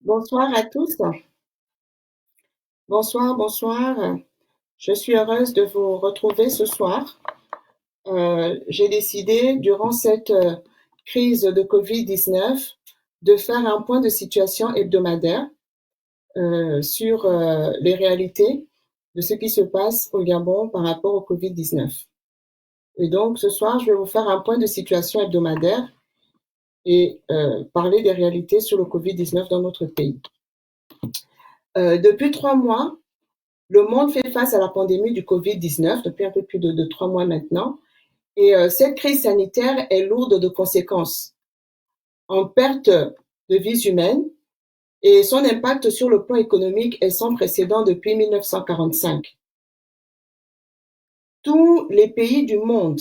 Bonsoir à tous. Bonsoir, bonsoir. Je suis heureuse de vous retrouver ce soir. J'ai décidé, durant cette crise de Covid-19, de faire un point de situation hebdomadaire sur les réalités de ce qui se passe au Gabon par rapport au Covid-19. Et donc, ce soir, je vais vous faire un point de situation hebdomadaire et parler des réalités sur le Covid-19 dans notre pays. Depuis 3 mois, le monde fait face à la pandémie du Covid-19 depuis un peu plus de 3 mois maintenant. Et cette crise sanitaire est lourde de conséquences en perte de vies humaines et son impact sur le plan économique est sans précédent depuis 1945. Tous les pays du monde,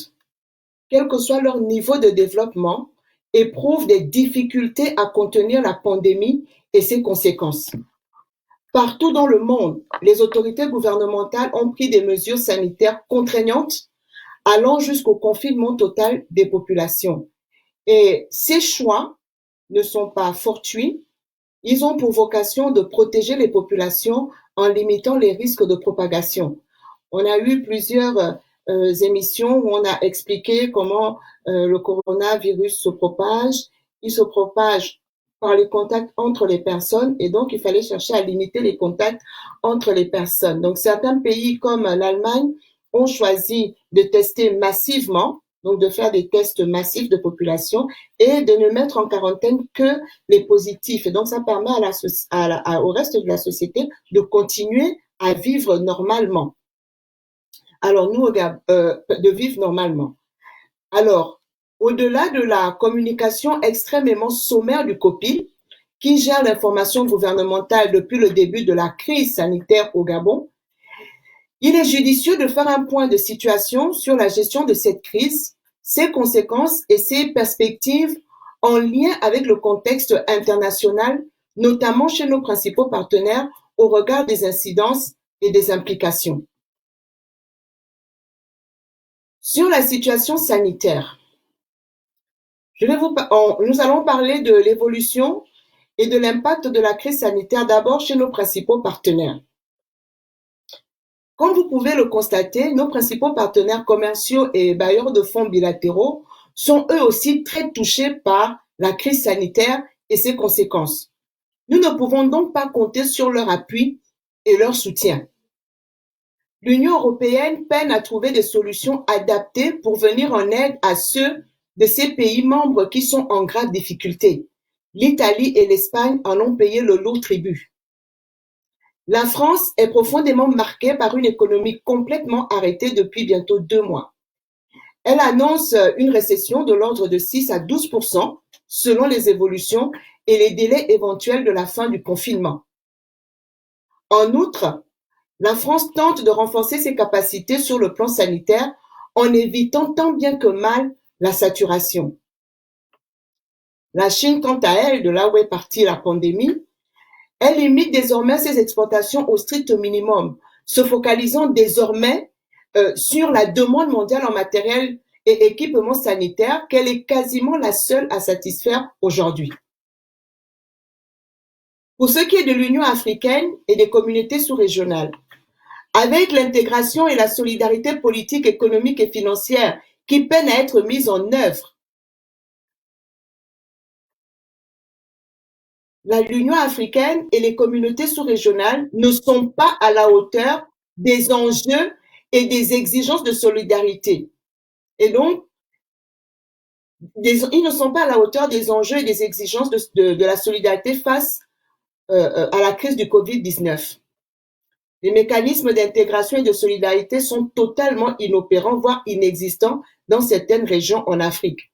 quel que soit leur niveau de développement, éprouvent des difficultés à contenir la pandémie et ses conséquences. Partout dans le monde, les autorités gouvernementales ont pris des mesures sanitaires contraignantes allant jusqu'au confinement total des populations. Et ces choix ne sont pas fortuits, ils ont pour vocation de protéger les populations en limitant les risques de propagation. On a eu plusieurs émissions où on a expliqué comment le coronavirus se propage. Il se propage par les contacts entre les personnes et donc il fallait chercher à limiter les contacts entre les personnes. Donc certains pays comme l'Allemagne ont choisi de tester massivement, donc de faire des tests massifs de population et de ne mettre en quarantaine que les positifs. Et donc ça permet au reste de la société de continuer à vivre normalement. Alors nous, de vivre normalement. Alors, au-delà de la communication extrêmement sommaire du COPIL, qui gère l'information gouvernementale depuis le début de la crise sanitaire au Gabon, il est judicieux de faire un point de situation sur la gestion de cette crise, ses conséquences et ses perspectives en lien avec le contexte international, notamment chez nos principaux partenaires au regard des incidences et des implications. Sur la situation sanitaire, nous allons parler de l'évolution et de l'impact de la crise sanitaire d'abord chez nos principaux partenaires. Comme vous pouvez le constater, nos principaux partenaires commerciaux et bailleurs de fonds bilatéraux sont eux aussi très touchés par la crise sanitaire et ses conséquences. Nous ne pouvons donc pas compter sur leur appui et leur soutien. L'Union européenne peine à trouver des solutions adaptées pour venir en aide à ceux de ces pays membres qui sont en grave difficulté. L'Italie et l'Espagne en ont payé le lourd tribut. La France est profondément marquée par une économie complètement arrêtée depuis bientôt 2 mois. Elle annonce une récession de l'ordre de 6 à 12% selon les évolutions et les délais éventuels de la fin du confinement. En outre, la France tente de renforcer ses capacités sur le plan sanitaire en évitant tant bien que mal la saturation. La Chine, quant à elle, de là où est partie la pandémie, elle limite désormais ses exportations au strict minimum, se focalisant désormais sur la demande mondiale en matériel et équipement sanitaire qu'elle est quasiment la seule à satisfaire aujourd'hui. Pour ce qui est de l'Union africaine et des communautés sous-régionales, avec l'intégration et la solidarité politique, économique et financière qui peinent à être mises en œuvre, l'Union africaine et les communautés sous-régionales ne sont pas à la hauteur des enjeux et des exigences de solidarité. Et donc, ils ne sont pas à la hauteur des enjeux et des exigences de la solidarité face à la crise du Covid-19. Les mécanismes d'intégration et de solidarité sont totalement inopérants, voire inexistants dans certaines régions en Afrique.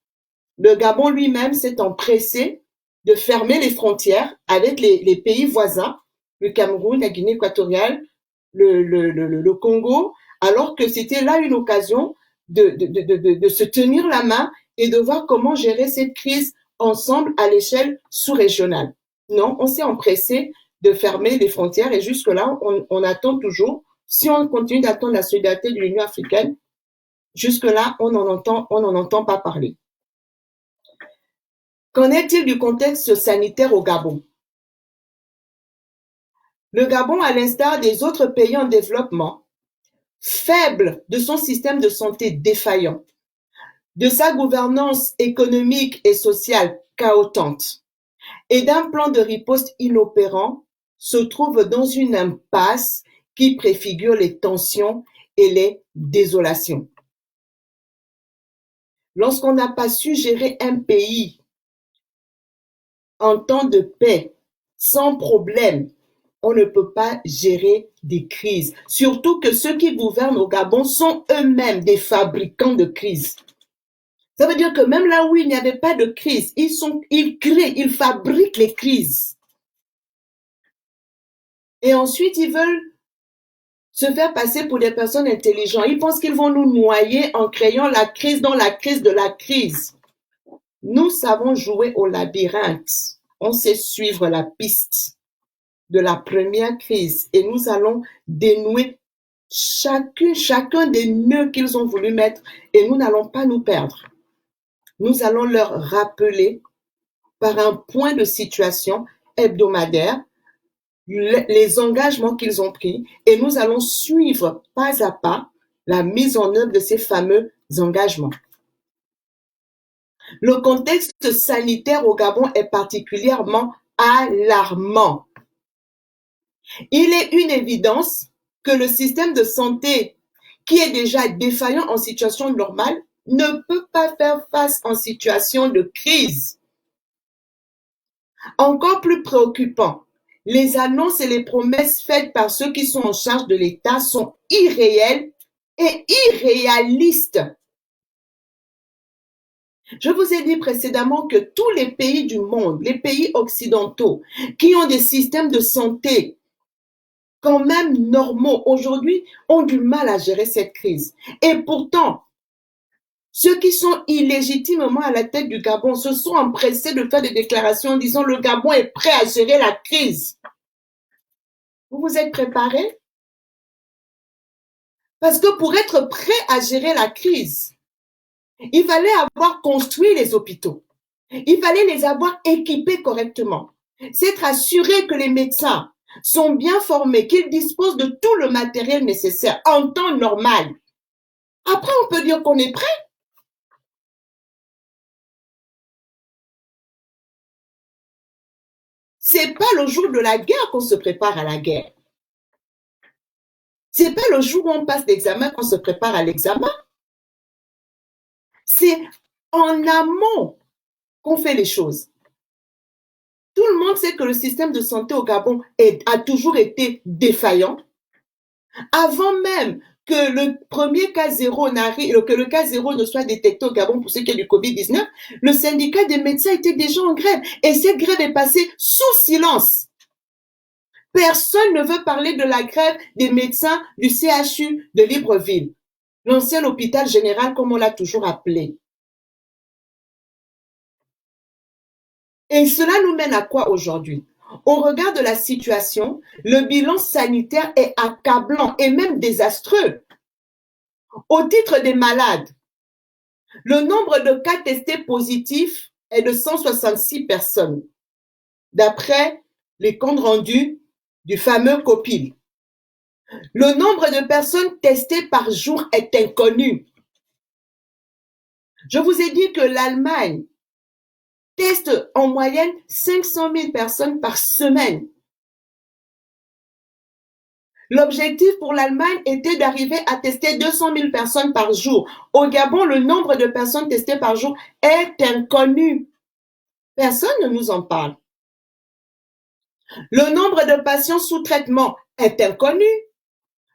Le Gabon lui-même s'est empressé de fermer les frontières avec les pays voisins, le Cameroun, la Guinée équatoriale, le Congo, alors que c'était là une occasion de se tenir la main et de voir comment gérer cette crise ensemble à l'échelle sous-régionale. Non, on s'est empressé de fermer les frontières et jusque-là, on attend toujours. Si on continue d'attendre la solidarité de l'Union africaine, jusque-là, on n'en entend pas parler. Qu'en est-il du contexte sanitaire au Gabon? Le Gabon, à l'instar des autres pays en développement, faible de son système de santé défaillant, de sa gouvernance économique et sociale chaotique et d'un plan de riposte inopérant, se trouve dans une impasse qui préfigure les tensions et les désolations. Lorsqu'on n'a pas su gérer un pays en temps de paix, sans problème, on ne peut pas gérer des crises. Surtout que ceux qui gouvernent au Gabon sont eux-mêmes des fabricants de crises. Ça veut dire que même là où il n'y avait pas de crise, ils créent, ils fabriquent les crises. Et ensuite, ils veulent se faire passer pour des personnes intelligentes. Ils pensent qu'ils vont nous noyer en créant la crise dans la crise de la crise. Nous savons jouer au labyrinthe. On sait suivre la piste de la première crise et nous allons dénouer chacun des nœuds qu'ils ont voulu mettre et nous n'allons pas nous perdre. Nous allons leur rappeler par un point de situation hebdomadaire les engagements qu'ils ont pris et nous allons suivre pas à pas la mise en œuvre de ces fameux engagements. Le contexte sanitaire au Gabon est particulièrement alarmant. Il est une évidence que le système de santé, qui est déjà défaillant en situation normale, ne peut pas faire face en situation de crise. Encore plus préoccupant, les annonces et les promesses faites par ceux qui sont en charge de l'État sont irréelles et irréalistes. Je vous ai dit précédemment que tous les pays du monde, les pays occidentaux, qui ont des systèmes de santé quand même normaux aujourd'hui, ont du mal à gérer cette crise. Et pourtant, ceux qui sont illégitimement à la tête du Gabon se sont empressés de faire des déclarations en disant le Gabon est prêt à gérer la crise. Vous vous êtes préparés? Parce que pour être prêt à gérer la crise, il fallait avoir construit les hôpitaux. Il fallait les avoir équipés correctement. S'être assuré que les médecins sont bien formés, qu'ils disposent de tout le matériel nécessaire en temps normal. Après, on peut dire qu'on est prêt. C'est pas le jour de la guerre qu'on se prépare à la guerre. C'est pas le jour où on passe l'examen qu'on se prépare à l'examen. C'est en amont qu'on fait les choses. Tout le monde sait que le système de santé au Gabon a toujours été défaillant. Avant même que le premier cas zéro n'arrive, que le cas zéro ne soit détecté au Gabon pour ce qui est du Covid-19, le syndicat des médecins était déjà en grève et cette grève est passée sous silence. Personne ne veut parler de la grève des médecins du CHU de Libreville, l'ancien hôpital général comme on l'a toujours appelé. Et cela nous mène à quoi aujourd'hui? Au regard de la situation, le bilan sanitaire est accablant et même désastreux. Au titre des malades, le nombre de cas testés positifs est de 166 personnes, d'après les comptes rendus du fameux COPIL. Le nombre de personnes testées par jour est inconnu. Je vous ai dit que l'Allemagne teste en moyenne 500 000 personnes par semaine. L'objectif pour l'Allemagne était d'arriver à tester 200 000 personnes par jour. Au Gabon, le nombre de personnes testées par jour est inconnu. Personne ne nous en parle. Le nombre de patients sous traitement est inconnu.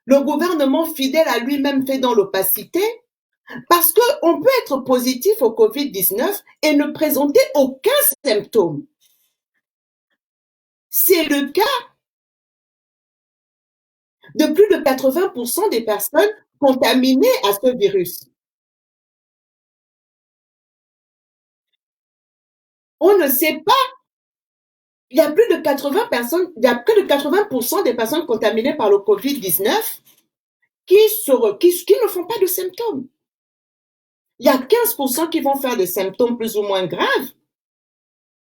Le gouvernement fidèle à lui-même fait dans l'opacité parce qu'on peut être positif au Covid-19 et ne présenter aucun symptôme. C'est le cas de plus de 80% des personnes contaminées à ce virus. On ne sait pas. Il y a plus de 80% des personnes contaminées par le Covid-19 qui ne font pas de symptômes. Il y a 15% qui vont faire des symptômes plus ou moins graves.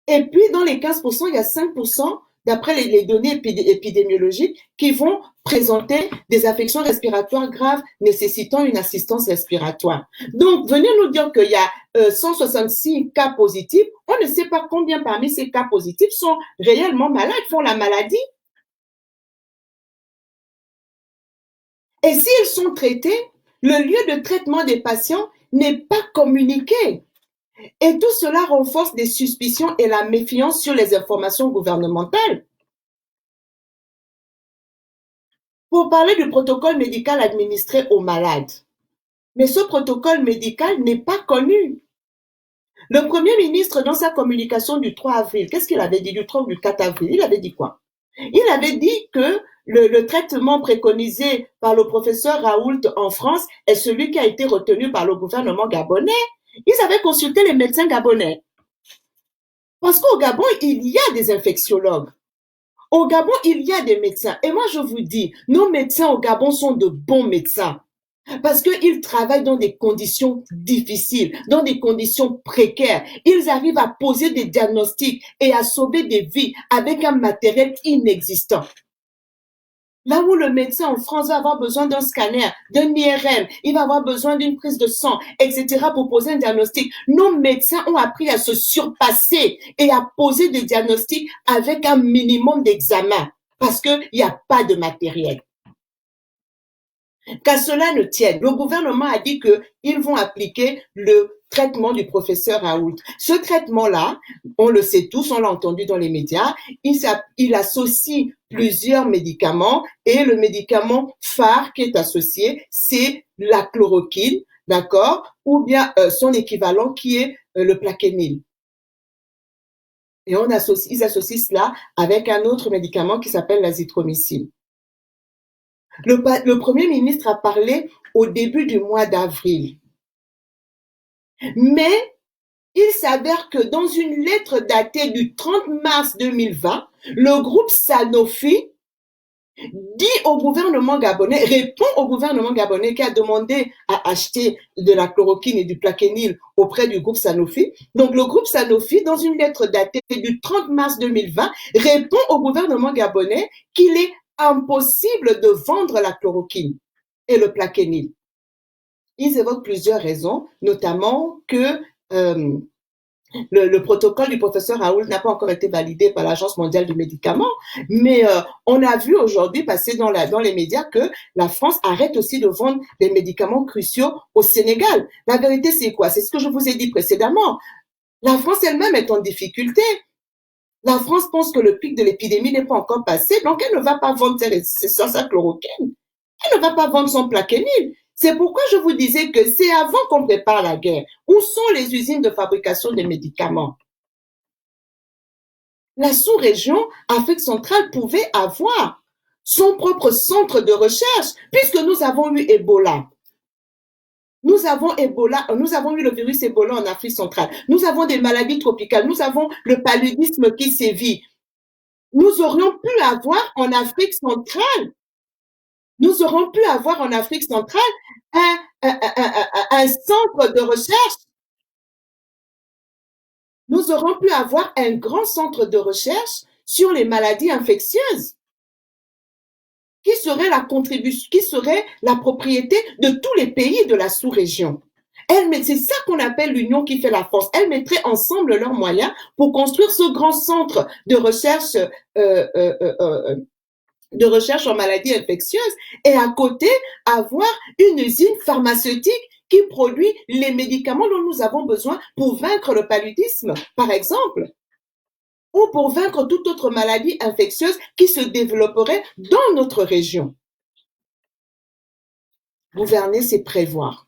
Et puis, dans les 15%, il y a 5% d'après les données épidémiologiques, qui vont présenter des affections respiratoires graves nécessitant une assistance respiratoire. Donc, venir nous dire qu'il y a 166 cas positifs, on ne sait pas combien parmi ces cas positifs sont réellement malades, font la maladie. Et s'ils sont traités, le lieu de traitement des patients n'est pas communiqué. Et tout cela renforce des suspicions et la méfiance sur les informations gouvernementales. Pour parler du protocole médical administré aux malades, mais ce protocole médical n'est pas connu. Le Premier ministre, dans sa communication du 3 avril, qu'est-ce qu'il avait dit du 3 ou du 4 avril? Il avait dit quoi? Il avait dit que le traitement préconisé par le professeur Raoult en France est celui qui a été retenu par le gouvernement gabonais. Ils avaient consulté les médecins gabonais. Parce qu'au Gabon, il y a des infectiologues. Au Gabon, il y a des médecins. Et moi, je vous dis, nos médecins au Gabon sont de bons médecins. Parce qu'ils travaillent dans des conditions difficiles, dans des conditions précaires. Ils arrivent à poser des diagnostics et à sauver des vies avec un matériel inexistant. Là où le médecin en France va avoir besoin d'un scanner, d'un IRM, il va avoir besoin d'une prise de sang, etc. pour poser un diagnostic. Nos médecins ont appris à se surpasser et à poser des diagnostics avec un minimum d'examen parce qu'il n'y a pas de matériel. Qu'à cela ne tienne, le gouvernement a dit qu'ils vont appliquer le traitement du professeur Raoult. Ce traitement-là, on le sait tous, on l'a entendu dans les médias, il associe plusieurs médicaments et le médicament phare qui est associé, c'est la chloroquine, d'accord, ou bien son équivalent qui est le plaquenil. Et ils associent cela avec un autre médicament qui s'appelle l'azithromycine. Le Premier ministre a parlé au début du mois d'avril. Mais il s'avère que dans une lettre datée du 30 mars 2020, le groupe Sanofi dit au gouvernement gabonais, répond au gouvernement gabonais qui a demandé à acheter de la chloroquine et du plaquenil auprès du groupe Sanofi. Donc le groupe Sanofi, dans une lettre datée du 30 mars 2020, répond au gouvernement gabonais qu'il est impossible de vendre la chloroquine et le plaquenil. Ils évoquent plusieurs raisons, notamment que le protocole du professeur Raoult n'a pas encore été validé par l'Agence mondiale du médicament, mais on a vu aujourd'hui passer dans les médias que la France arrête aussi de vendre des médicaments cruciaux au Sénégal. La vérité, c'est quoi? C'est ce que je vous ai dit précédemment. La France elle-même est en difficulté. La France pense que le pic de l'épidémie n'est pas encore passé, donc elle ne va pas vendre sa chloroquine. Elle ne va pas vendre son plaquenil. C'est pourquoi je vous disais que c'est avant qu'on prépare la guerre. Où sont les usines de fabrication des médicaments? La sous-région Afrique centrale pouvait avoir son propre centre de recherche, puisque nous avons eu Ebola. Nous avons eu le virus Ebola en Afrique centrale. Nous avons des maladies tropicales. Nous avons le paludisme qui sévit. Nous aurions pu avoir en Afrique centrale un centre de recherche. Nous aurions pu avoir un grand centre de recherche sur les maladies infectieuses qui serait la propriété de tous les pays de la sous-région. C'est ça qu'on appelle l'union qui fait la force. Elles mettraient ensemble leurs moyens pour construire ce grand centre de recherche en maladies infectieuses et à côté avoir une usine pharmaceutique qui produit les médicaments dont nous avons besoin pour vaincre le paludisme, par exemple, ou pour vaincre toute autre maladie infectieuse qui se développerait dans notre région. Gouverner, c'est prévoir.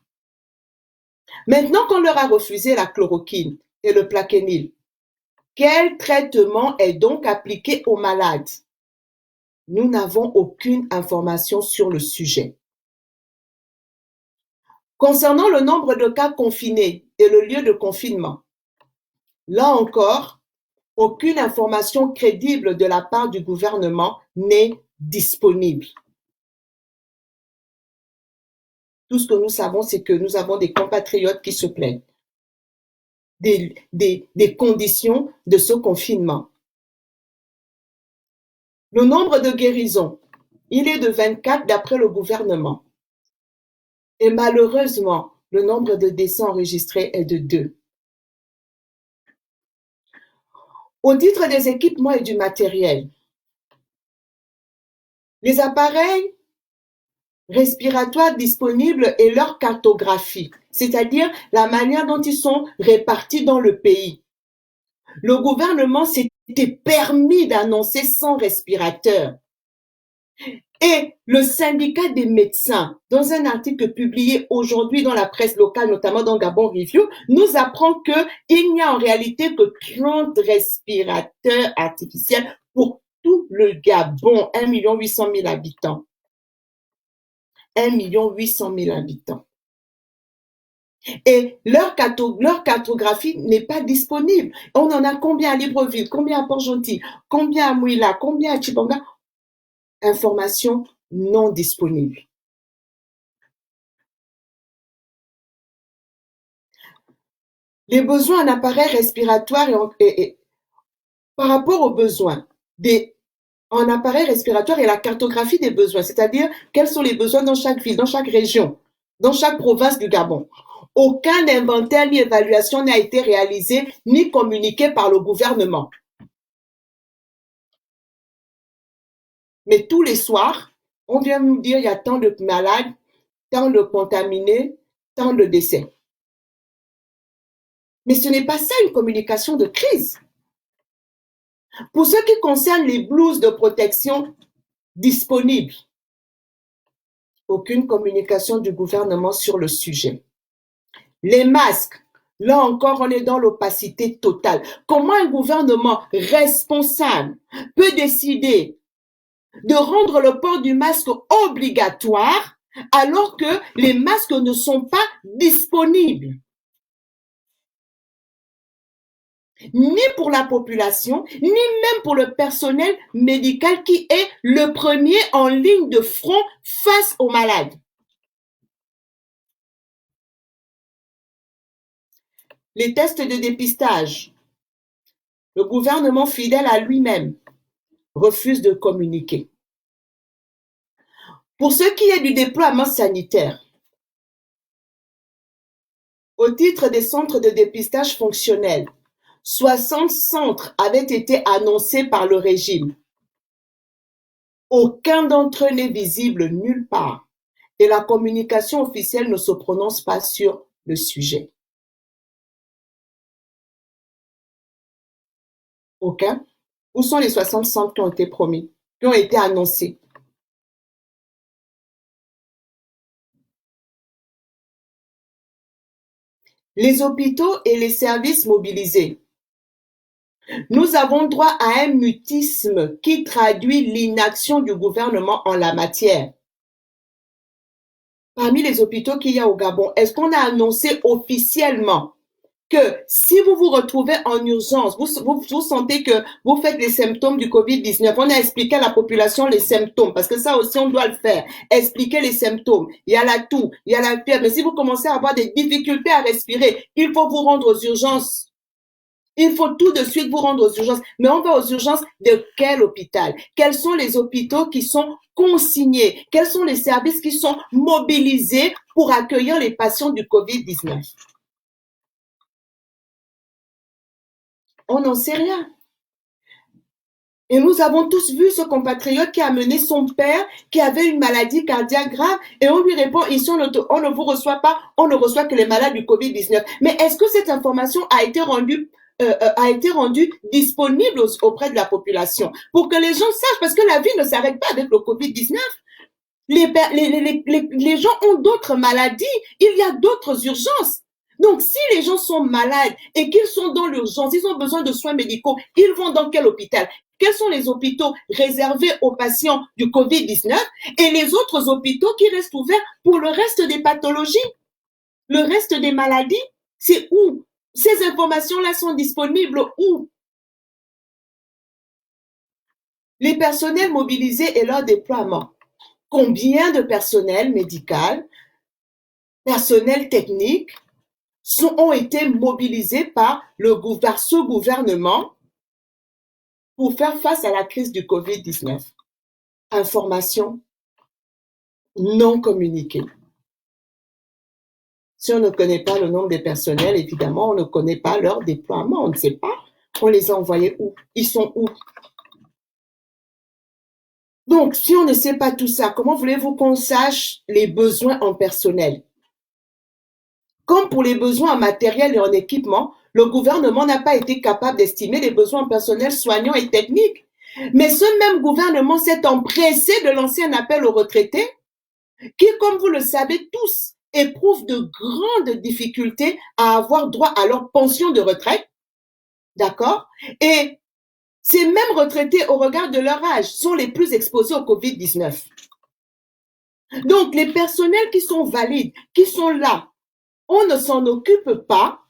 Maintenant qu'on leur a refusé la chloroquine et le plaquenil, quel traitement est donc appliqué aux malades? Nous n'avons aucune information sur le sujet. Concernant le nombre de cas confinés et le lieu de confinement, là encore, aucune information crédible de la part du gouvernement n'est disponible. Tout ce que nous savons, c'est que nous avons des compatriotes qui se plaignent des conditions de ce confinement. Le nombre de guérisons, il est de 24 d'après le gouvernement. Et malheureusement, le nombre de décès enregistrés est de 2. Au titre des équipements et du matériel, les appareils respiratoires disponibles et leur cartographie, c'est-à-dire la manière dont ils sont répartis dans le pays. Le gouvernement s'était permis d'annoncer 100 respirateurs. Et le syndicat des médecins, dans un article publié aujourd'hui dans la presse locale, notamment dans Gabon Review, nous apprend qu'il n'y a en réalité que 30 respirateurs artificiels pour tout le Gabon, 1 800 000 habitants. 1 800 000 habitants. Et leur cartographie n'est pas disponible. On en a combien à Libreville, combien à Port-Gentil, combien à Mouila, combien à Chibanga? Information non disponible. Les besoins en appareils respiratoires par rapport aux besoins en appareils respiratoires et la cartographie des besoins, c'est-à-dire quels sont les besoins dans chaque ville, dans chaque région, dans chaque province du Gabon. Aucun inventaire ni évaluation n'a été réalisé ni communiqué par le gouvernement. Mais tous les soirs, on vient nous dire il y a tant de malades, tant de contaminés, tant de décès. Mais ce n'est pas ça une communication de crise. Pour ce qui concerne les blouses de protection disponibles, aucune communication du gouvernement sur le sujet. Les masques, là encore, on est dans l'opacité totale. Comment un gouvernement responsable peut décider de rendre le port du masque obligatoire alors que les masques ne sont pas disponibles? Ni pour la population, ni même pour le personnel médical qui est le premier en ligne de front face aux malades. Les tests de dépistage, le gouvernement fidèle à lui-même refuse de communiquer. Pour ce qui est du déploiement sanitaire, au titre des centres de dépistage fonctionnels, 60 centres avaient été annoncés par le régime. Aucun d'entre eux n'est visible nulle part et la communication officielle ne se prononce pas sur le sujet. Aucun. Où sont les 60 centres qui ont été promis, qui ont été annoncés? Les hôpitaux et les services mobilisés. Nous avons droit à un mutisme qui traduit l'inaction du gouvernement en la matière. Parmi les hôpitaux qu'il y a au Gabon, est-ce qu'on a annoncé officiellement que si vous vous retrouvez en urgence, vous sentez que vous faites les symptômes du Covid-19, on a expliqué à la population les symptômes, parce que ça aussi on doit le faire, expliquer les symptômes. Il y a la toux, il y a la fièvre, mais si vous commencez à avoir des difficultés à respirer, il faut vous rendre aux urgences. Il faut tout de suite vous rendre aux urgences. Mais on va aux urgences de quel hôpital? Quels sont les hôpitaux qui sont consignés? Quels sont les services qui sont mobilisés pour accueillir les patients du Covid-19? On n'en sait rien. Et nous avons tous vu ce compatriote qui a amené son père qui avait une maladie cardiaque grave et on lui répond ici on ne vous reçoit pas, on ne reçoit que les malades du Covid-19. Mais est-ce que cette information a été rendue disponible auprès de la population pour que les gens sachent, parce que la vie ne s'arrête pas avec le Covid-19. Les gens ont d'autres maladies, il y a d'autres urgences. Donc, si les gens sont malades et qu'ils sont dans l'urgence, ils ont besoin de soins médicaux, ils vont dans quel hôpital? Quels sont les hôpitaux réservés aux patients du Covid-19 et les autres hôpitaux qui restent ouverts pour le reste des pathologies, le reste des maladies? C'est où? Ces informations-là sont disponibles où? Les personnels mobilisés et leur déploiement. Combien de personnel médical, personnel technique ont été mobilisés par ce gouvernement pour faire face à la crise du Covid-19? Information non communiquée. Si on ne connaît pas le nombre des personnels, évidemment, on ne connaît pas leur déploiement. On ne sait pas. On les a envoyés où? Ils sont où? Donc, si on ne sait pas tout ça, comment voulez-vous qu'on sache les besoins en personnel? Comme pour les besoins en matériel et en équipement, le gouvernement n'a pas été capable d'estimer les besoins en personnel soignant et technique. Mais ce même gouvernement s'est empressé de lancer un appel aux retraités qui, comme vous le savez tous, éprouvent de grandes difficultés à avoir droit à leur pension de retraite. D'accord? Et ces mêmes retraités, au regard de leur âge, sont les plus exposés au Covid-19. Donc, les personnels qui sont valides, qui sont là, on ne s'en occupe pas,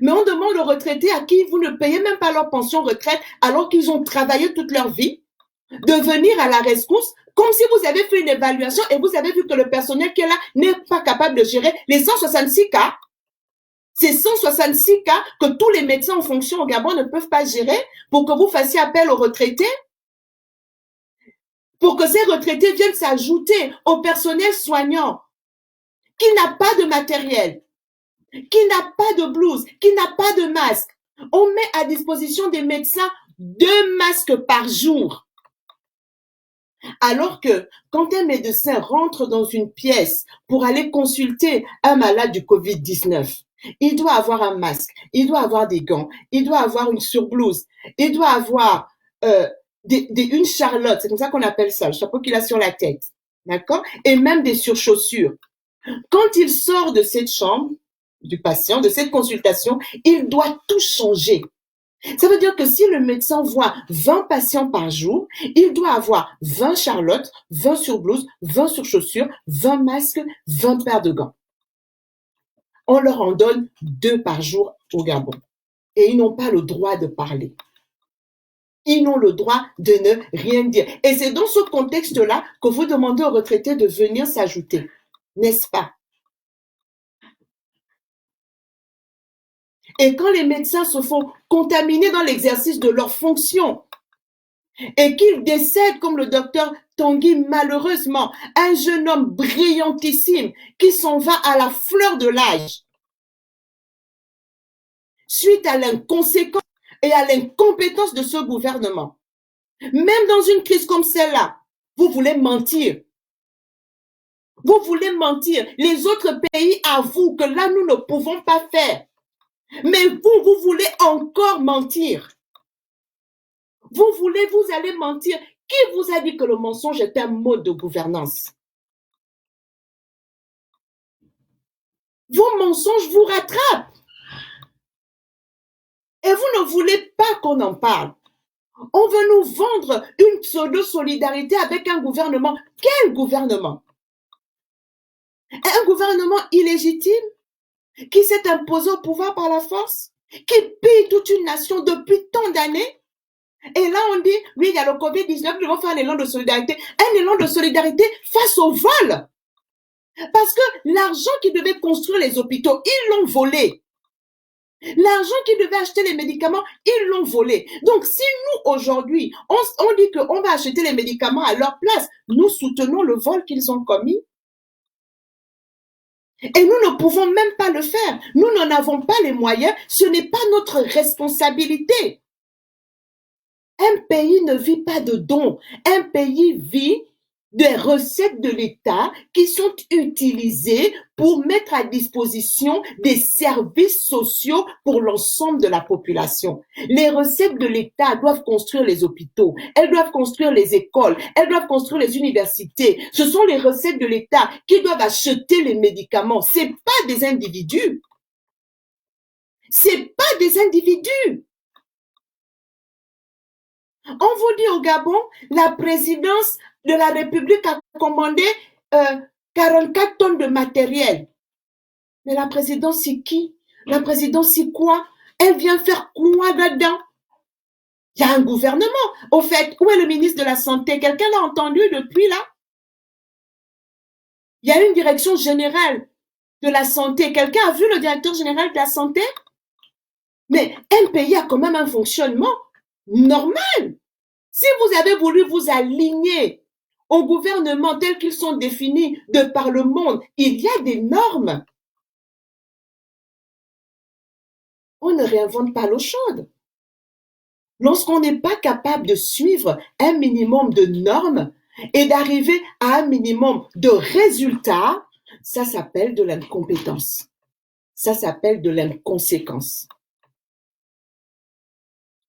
mais on demande aux retraités à qui vous ne payez même pas leur pension retraite alors qu'ils ont travaillé toute leur vie, de venir à la rescousse comme si vous avez fait une évaluation et vous avez vu que le personnel qui est là n'est pas capable de gérer les 166 cas. Ces 166 cas que tous les médecins en fonction au Gabon ne peuvent pas gérer pour que vous fassiez appel aux retraités, pour que ces retraités viennent s'ajouter au personnel soignant qui n'a pas de matériel, qui n'a pas de blouse, qui n'a pas de masque. On met à disposition des médecins 2 masques par jour. Alors que quand un médecin rentre dans une pièce pour aller consulter un malade du Covid-19, il doit avoir un masque, il doit avoir des gants, il doit avoir une surblouse, il doit avoir une charlotte, c'est comme ça qu'on appelle ça, le chapeau qu'il a sur la tête, d'accord? Et même des surchaussures. Quand il sort de cette chambre du patient, de cette consultation, il doit tout changer. Ça veut dire que si le médecin voit 20 patients par jour, il doit avoir 20 charlottes, 20 surblouses, 20 surchaussures, 20 masques, 20 paires de gants. On leur en donne 2 par jour au Gabon. Et ils n'ont pas le droit de parler. Ils n'ont le droit de ne rien dire. Et c'est dans ce contexte-là que vous demandez aux retraités de venir s'ajouter. N'est-ce pas? Et quand les médecins se font contaminer dans l'exercice de leurs fonctions et qu'ils décèdent comme le docteur Tanguy, malheureusement, un jeune homme brillantissime qui s'en va à la fleur de l'âge, suite à l'inconséquence et à l'incompétence de ce gouvernement. Même dans une crise comme celle-là, vous voulez mentir. Vous voulez mentir. Les autres pays avouent que là, nous ne pouvons pas faire. Mais vous voulez encore mentir. Vous allez mentir. Qui vous a dit que le mensonge est un mode de gouvernance? Vos mensonges vous rattrapent. Et vous ne voulez pas qu'on en parle. On veut nous vendre une pseudo-solidarité avec un gouvernement. Quel gouvernement? Un gouvernement illégitime qui s'est imposé au pouvoir par la force, qui pille toute une nation depuis tant d'années. Et là, on dit, oui, il y a le Covid-19, nous devons faire un élan de solidarité. Un élan de solidarité face au vol. Parce que l'argent qui devait construire les hôpitaux, ils l'ont volé. L'argent qui devait acheter les médicaments, ils l'ont volé. Donc, si nous, aujourd'hui, on dit qu'on va acheter les médicaments à leur place, nous soutenons le vol qu'ils ont commis. Et nous ne pouvons même pas le faire. Nous n'en avons pas les moyens. Ce n'est pas notre responsabilité. Un pays ne vit pas de dons. Un pays vit des recettes de l'État qui sont utilisées pour mettre à disposition des services sociaux pour l'ensemble de la population. Les recettes de l'État doivent construire les hôpitaux, elles doivent construire les écoles, elles doivent construire les universités. Ce sont les recettes de l'État qui doivent acheter les médicaments. C'est pas des individus. C'est pas des individus. On vous dit au Gabon, la présidence de la République a commandé 44 tonnes de matériel. Mais la présidence, c'est qui? La présidence, c'est quoi? Elle vient faire quoi là-dedans? Il y a un gouvernement. Au fait, où est le ministre de la Santé? Quelqu'un l'a entendu depuis là? Il y a une direction générale de la santé. Quelqu'un a vu le directeur général de la santé? Mais un pays a quand même un fonctionnement. normal. Si vous avez voulu vous aligner au gouvernement tel qu'ils sont définis de par le monde, il y a des normes. On ne réinvente pas l'eau chaude. Lorsqu'on n'est pas capable de suivre un minimum de normes et d'arriver à un minimum de résultats, ça s'appelle de l'incompétence. Ça s'appelle de l'inconséquence.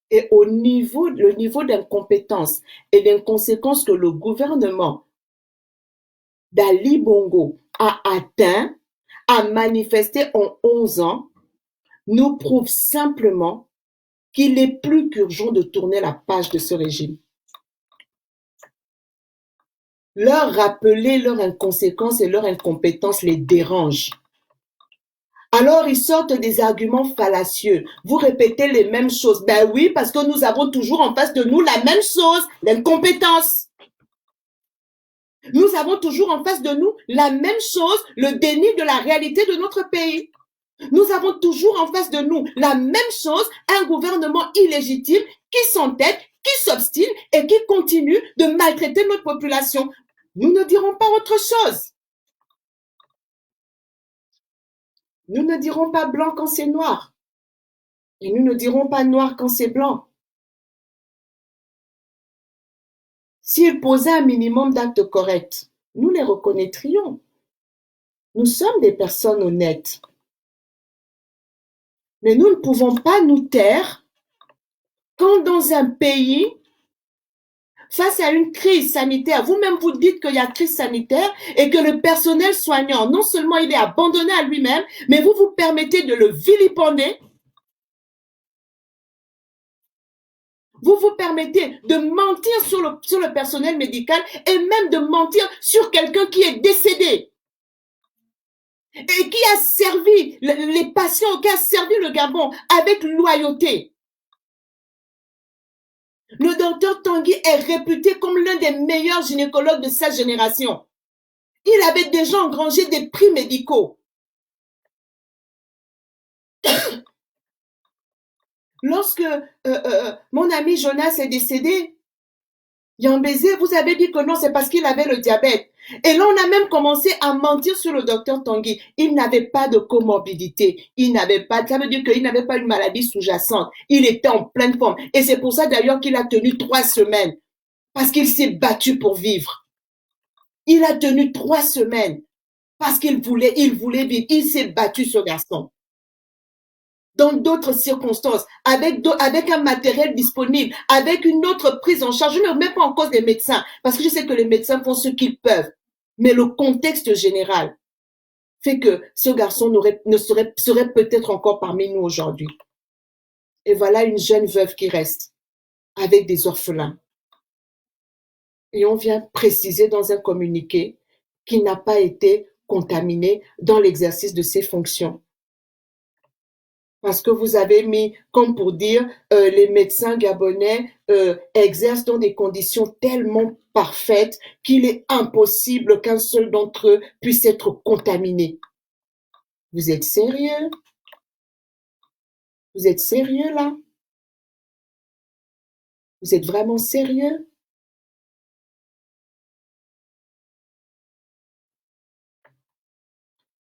Et le niveau d'incompétence et d'inconséquence que le gouvernement d'Ali Bongo a atteint, a manifesté en 11 ans, nous prouve simplement qu'il est plus qu'urgent de tourner la page de ce régime. Leur rappeler leur inconséquence et leur incompétence les dérange. Alors, ils sortent des arguments fallacieux. Vous répétez les mêmes choses. Ben oui, parce que nous avons toujours en face de nous la même chose, l'incompétence. Nous avons toujours en face de nous la même chose, le déni de la réalité de notre pays. Nous avons toujours en face de nous la même chose, un gouvernement illégitime qui s'entête, qui s'obstine et qui continue de maltraiter notre population. Nous ne dirons pas autre chose. Nous ne dirons pas blanc quand c'est noir. Et nous ne dirons pas noir quand c'est blanc. S'ils posaient un minimum d'actes corrects, nous les reconnaîtrions. Nous sommes des personnes honnêtes. Mais nous ne pouvons pas nous taire quand dans un pays, face à une crise sanitaire, vous-même vous dites qu'il y a crise sanitaire et que le personnel soignant, non seulement il est abandonné à lui-même, mais vous vous permettez de le vilipender. Vous vous permettez de mentir sur le personnel médical et même de mentir sur quelqu'un qui est décédé et qui a servi les patients, qui a servi le Gabon avec loyauté. Le docteur Tanguy est réputé comme l'un des meilleurs gynécologues de sa génération. Il avait déjà engrangé des prix médicaux. Lorsque mon ami Jonas est décédé, Yambézé, vous avez dit que non, c'est parce qu'il avait le diabète. Et là, on a même commencé à mentir sur le docteur Tanguy. Il n'avait pas de comorbidité. Ça veut dire qu'il n'avait pas une maladie sous-jacente. Il était en pleine forme. Et c'est pour ça d'ailleurs qu'il a tenu 3 semaines. Parce qu'il s'est battu pour vivre. Il a tenu 3 semaines. Parce qu'il voulait vivre. Il s'est battu, ce garçon. Dans d'autres circonstances, avec un matériel disponible, avec une autre prise en charge. Je ne remets pas en cause les médecins, parce que je sais que les médecins font ce qu'ils peuvent. Mais le contexte général fait que ce garçon serait peut-être encore parmi nous aujourd'hui. Et voilà une jeune veuve qui reste avec des orphelins. Et on vient préciser dans un communiqué qu'il n'a pas été contaminé dans l'exercice de ses fonctions. Parce que vous avez mis, comme pour dire, les médecins gabonais exercent dans des conditions tellement parfaites qu'il est impossible qu'un seul d'entre eux puisse être contaminé. Vous êtes sérieux? Vous êtes sérieux là? Vous êtes vraiment sérieux?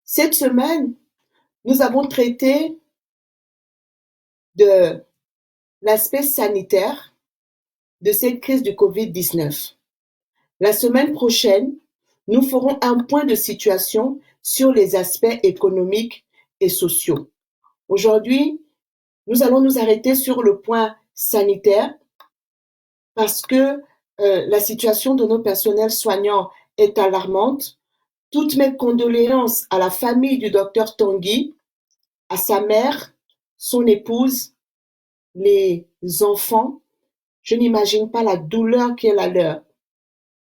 Cette semaine, nous avons traité de l'aspect sanitaire de cette crise du Covid-19. La semaine prochaine, nous ferons un point de situation sur les aspects économiques et sociaux. Aujourd'hui, nous allons nous arrêter sur le point sanitaire parce que la situation de nos personnels soignants est alarmante. Toutes mes condoléances à la famille du docteur Tanguy, à sa mère, son épouse, les enfants. Je n'imagine pas la douleur qui est la leur.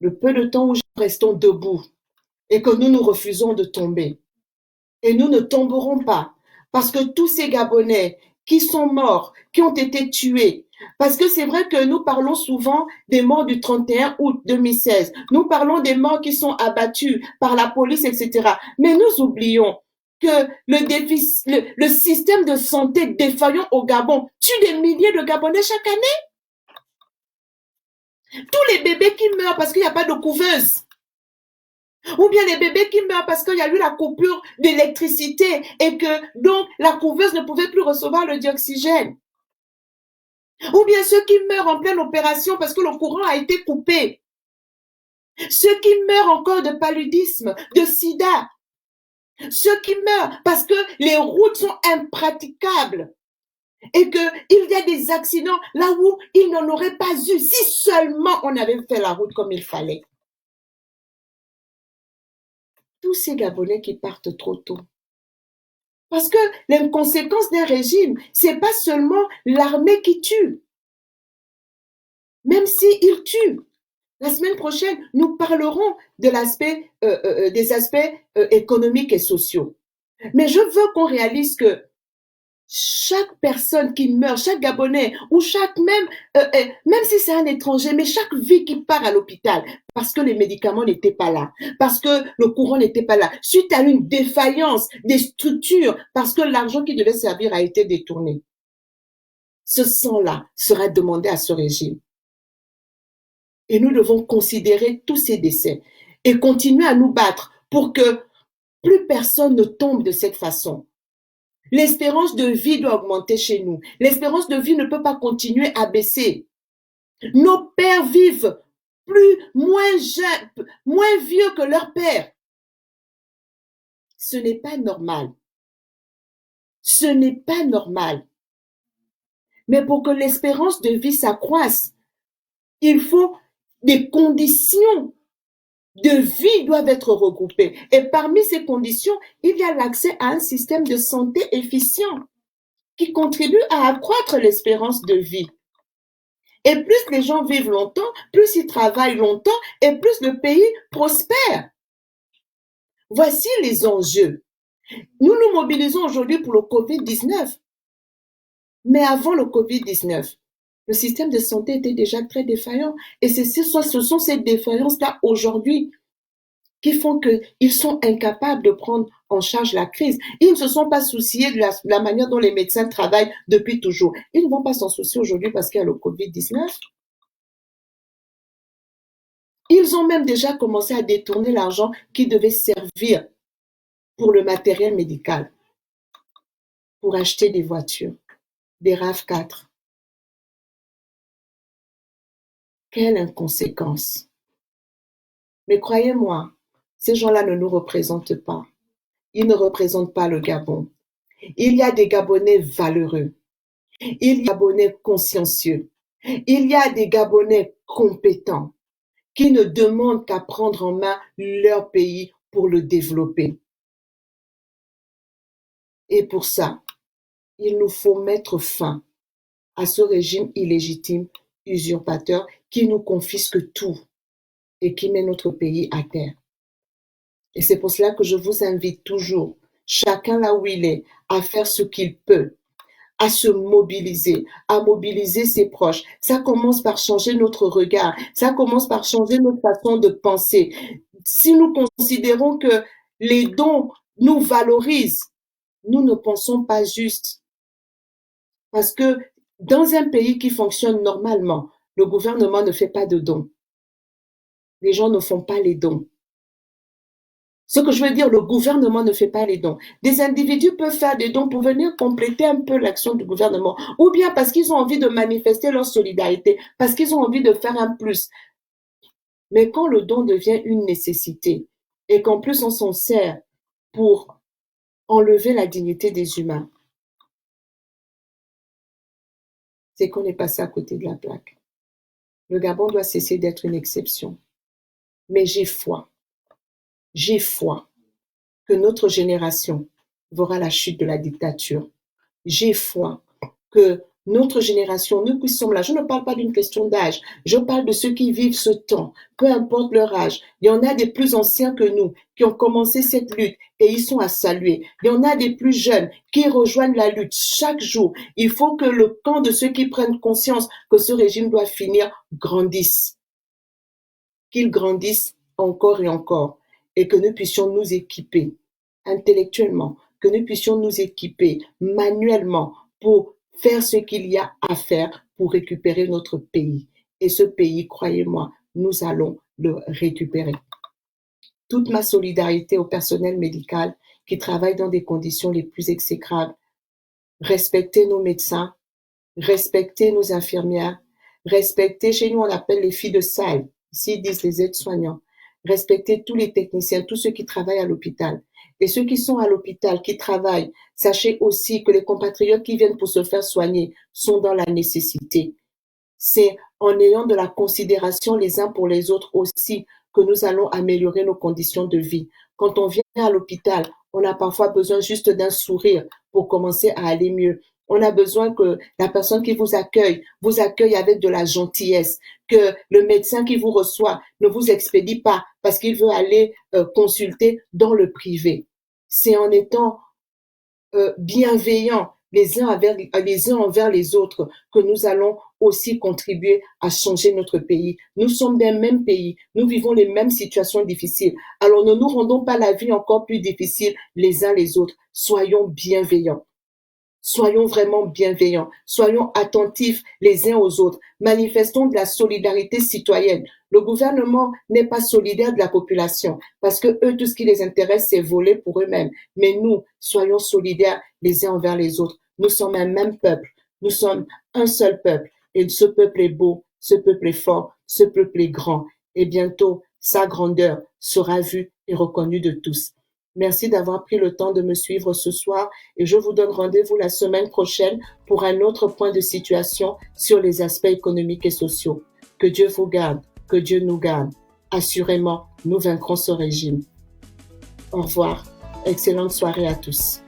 Le peu de temps où nous restons debout et que nous nous refusons de tomber. Et nous ne tomberons pas parce que tous ces Gabonais qui sont morts, qui ont été tués, parce que c'est vrai que nous parlons souvent des morts du 31 août 2016. Nous parlons des morts qui sont abattus par la police, etc. Mais nous oublions que le système de santé défaillant au Gabon tue des milliers de Gabonais chaque année. Tous les bébés qui meurent parce qu'il n'y a pas de couveuse. Ou bien les bébés qui meurent parce qu'il y a eu la coupure d'électricité et que donc la couveuse ne pouvait plus recevoir le dioxygène. Ou bien ceux qui meurent en pleine opération parce que le courant a été coupé. Ceux qui meurent encore de paludisme, de sida. Ceux qui meurent parce que les routes sont impraticables et qu'il y a des accidents là où il n'en aurait pas eu si seulement on avait fait la route comme il fallait. Tous ces Gabonais qui partent trop tôt. Parce que les conséquences d'un régime, c'est pas seulement l'armée qui tue. Même s'il tue. La semaine prochaine, nous parlerons de l'aspect, des aspects économiques et sociaux. Mais je veux qu'on réalise que chaque personne qui meurt, chaque Gabonais, ou chaque même si c'est un étranger, mais chaque vie qui part à l'hôpital, parce que les médicaments n'étaient pas là, parce que le courant n'était pas là, suite à une défaillance des structures, parce que l'argent qui devait servir a été détourné. Ce sang-là sera demandé à ce régime. Et nous devons considérer tous ces décès et continuer à nous battre pour que plus personne ne tombe de cette façon. L'espérance de vie doit augmenter chez nous. L'espérance de vie ne peut pas continuer à baisser. Nos pères vivent moins jeunes, moins vieux que leurs pères. Ce n'est pas normal. Ce n'est pas normal. Mais pour que l'espérance de vie s'accroisse, il faut des conditions de vie doivent être regroupées. Et parmi ces conditions, il y a l'accès à un système de santé efficient qui contribue à accroître l'espérance de vie. Et plus les gens vivent longtemps, plus ils travaillent longtemps et plus le pays prospère. Voici les enjeux. Nous nous mobilisons aujourd'hui pour le Covid-19. Mais avant le Covid-19, le système de santé était déjà très défaillant. Et ce sont ces défaillances-là aujourd'hui qui font qu'ils sont incapables de prendre en charge la crise. Ils ne se sont pas souciés de la manière dont les médecins travaillent depuis toujours. Ils ne vont pas s'en soucier aujourd'hui parce qu'il y a le Covid-19. Ils ont même déjà commencé à détourner l'argent qui devait servir pour le matériel médical, pour acheter des voitures, des RAV4. Quelle inconséquence! Mais croyez-moi, ces gens-là ne nous représentent pas. Ils ne représentent pas le Gabon. Il y a des Gabonais valeureux. Il y a des Gabonais consciencieux. Il y a des Gabonais compétents qui ne demandent qu'à prendre en main leur pays pour le développer. Et pour ça, il nous faut mettre fin à ce régime illégitime, usurpateur, qui nous confisque tout et qui met notre pays à terre. Et c'est pour cela que je vous invite toujours, chacun là où il est, à faire ce qu'il peut, à se mobiliser, à mobiliser ses proches. Ça commence par changer notre regard, ça commence par changer notre façon de penser. Si nous considérons que les dons nous valorisent, nous ne pensons pas juste. Parce que dans un pays qui fonctionne normalement, le gouvernement ne fait pas de dons. Les gens ne font pas les dons. Ce que je veux dire, le gouvernement ne fait pas les dons. Des individus peuvent faire des dons pour venir compléter un peu l'action du gouvernement, ou bien parce qu'ils ont envie de manifester leur solidarité, parce qu'ils ont envie de faire un plus. Mais quand le don devient une nécessité, et qu'en plus on s'en sert pour enlever la dignité des humains, c'est qu'on est passé à côté de la plaque. Le Gabon doit cesser d'être une exception. Mais j'ai foi que notre génération verra la chute de la dictature. J'ai foi que notre génération, nous qui sommes là, je ne parle pas d'une question d'âge, je parle de ceux qui vivent ce temps, peu importe leur âge. Il y en a des plus anciens que nous qui ont commencé cette lutte et ils sont à saluer. Il y en a des plus jeunes qui rejoignent la lutte chaque jour. Il faut que le camp de ceux qui prennent conscience que ce régime doit finir grandisse. Qu'il grandisse encore et encore et que nous puissions nous équiper intellectuellement, que nous puissions nous équiper manuellement pour faire ce qu'il y a à faire pour récupérer notre pays Et ce pays, croyez-moi, nous allons le récupérer. Toute ma solidarité au personnel médical qui travaille dans des conditions les plus exécrables. Respectez nos médecins, respectez nos infirmières, respectez, chez nous on appelle les filles de salle, ici ils disent les aides-soignants. Respectez tous les techniciens, tous ceux qui travaillent à l'hôpital. Et ceux qui sont à l'hôpital, qui travaillent, sachez aussi que les compatriotes qui viennent pour se faire soigner sont dans la nécessité. C'est en ayant de la considération les uns pour les autres aussi que nous allons améliorer nos conditions de vie. Quand on vient à l'hôpital, on a parfois besoin juste d'un sourire pour commencer à aller mieux. On a besoin que la personne qui vous accueille avec de la gentillesse, que le médecin qui vous reçoit ne vous expédie pas parce qu'il veut aller consulter dans le privé. C'est en étant bienveillants les uns envers les autres que nous allons aussi contribuer à changer notre pays. Nous sommes des mêmes pays, nous vivons les mêmes situations difficiles. Alors ne nous rendons pas la vie encore plus difficile les uns les autres. Soyons bienveillants. Soyons vraiment bienveillants, soyons attentifs les uns aux autres, manifestons de la solidarité citoyenne. Le gouvernement n'est pas solidaire de la population parce que eux, tout ce qui les intéresse, c'est voler pour eux-mêmes. Mais nous, soyons solidaires les uns envers les autres. Nous sommes un même peuple, nous sommes un seul peuple. Et ce peuple est beau, ce peuple est fort, ce peuple est grand. Et bientôt, sa grandeur sera vue et reconnue de tous. Merci d'avoir pris le temps de me suivre ce soir et je vous donne rendez-vous la semaine prochaine pour un autre point de situation sur les aspects économiques et sociaux. Que Dieu vous garde, que Dieu nous garde. Assurément, nous vaincrons ce régime. Au revoir. Excellente soirée à tous.